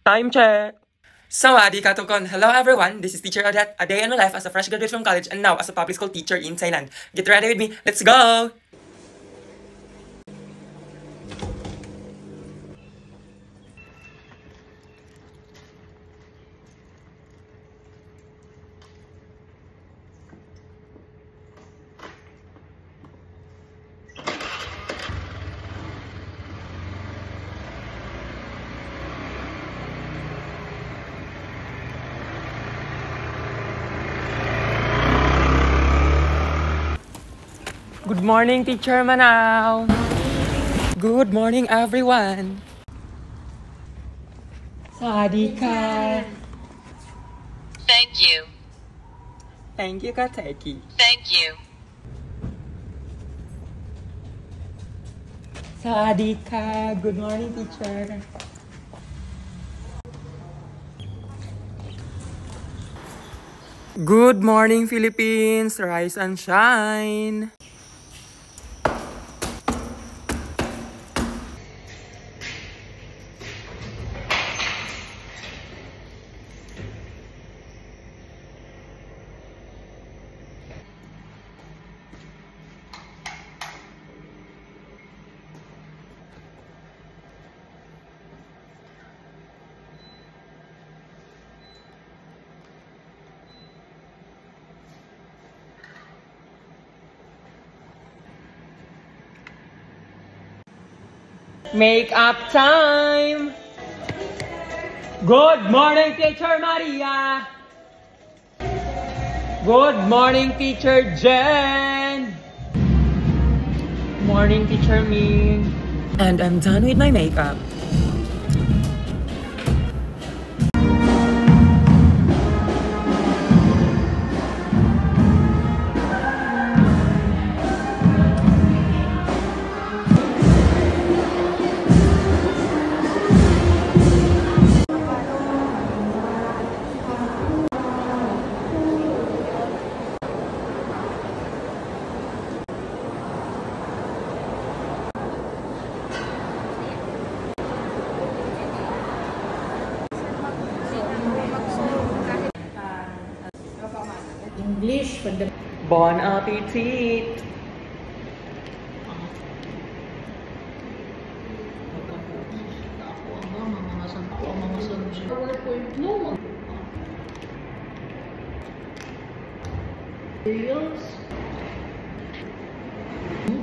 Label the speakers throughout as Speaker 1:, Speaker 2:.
Speaker 1: Time check! Sawadee ka tukon! Hello everyone, this is Teacher Odette, a day in my life as a fresh graduate from college and now as a public school teacher in Thailand. Get ready with me, let's go! Good morning, Teacher Manao! Good morning, everyone! Sawadee ka!
Speaker 2: Thank you.
Speaker 1: Thank you, Kateki.
Speaker 2: Thank you.
Speaker 1: Sawadee ka! Good morning, Teacher! Good morning, Philippines! Rise and shine! Make-up time! Good morning, Teacher Maria! Good morning, Teacher Jen! Morning, Teacher Ming. And I'm done with my makeup.
Speaker 3: English,
Speaker 1: Bon appetit!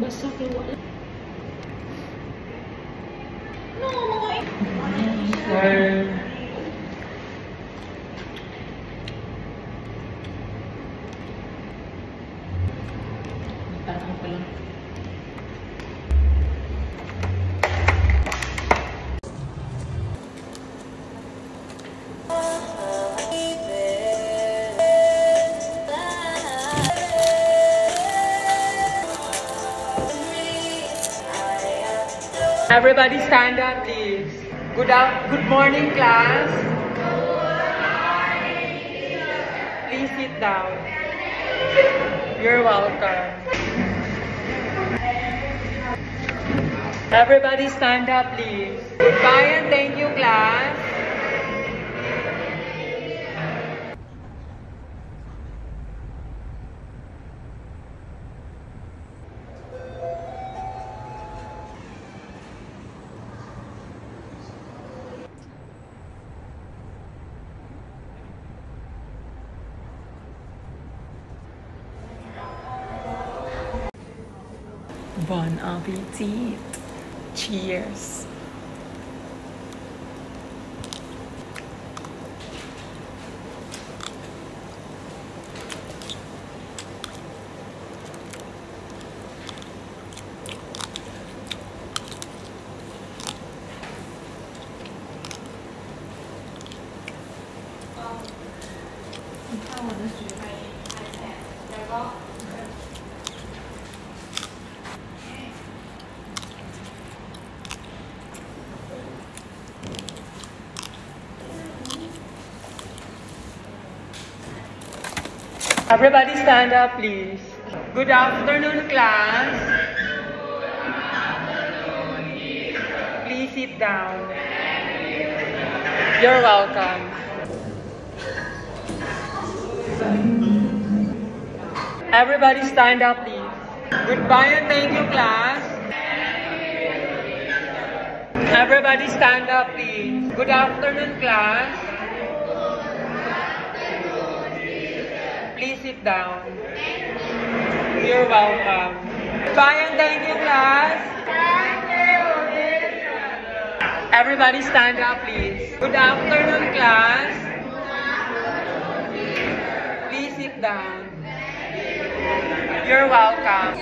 Speaker 3: basta kay wala. No, mga Tanong pa lang.
Speaker 1: Everybody stand up, please. Good morning, class. Please sit down. You're welcome. Everybody stand up, please. Goodbye and thank you, class. Bon appetit. Cheers. Everybody stand up, please. Good afternoon, class. Please sit down. You're welcome. Everybody stand up, please. Goodbye and thank you, class. Everybody stand up, please. Good afternoon, class. Please sit down. You're welcome. Goodbye and thank you, class. Everybody stand up, please. Good afternoon, class. Please sit down. You're welcome.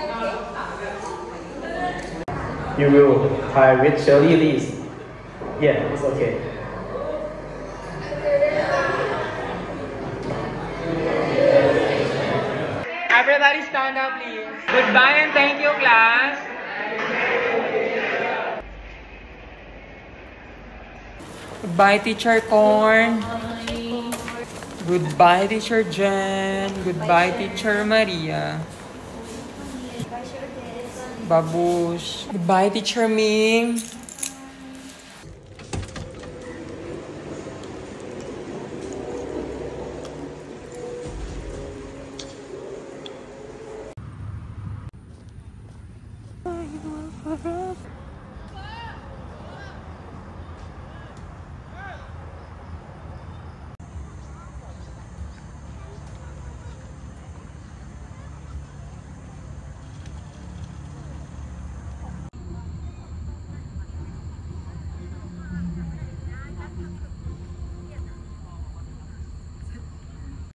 Speaker 4: You will try with Shirley Lee's. Yeah, it's okay.
Speaker 1: Everybody stand up, please. Goodbye and thank you, class. Goodbye, Teacher Corn. Goodbye, Teacher Jen. Goodbye, Teacher Maria. Babush. Goodbye, Teacher Ming.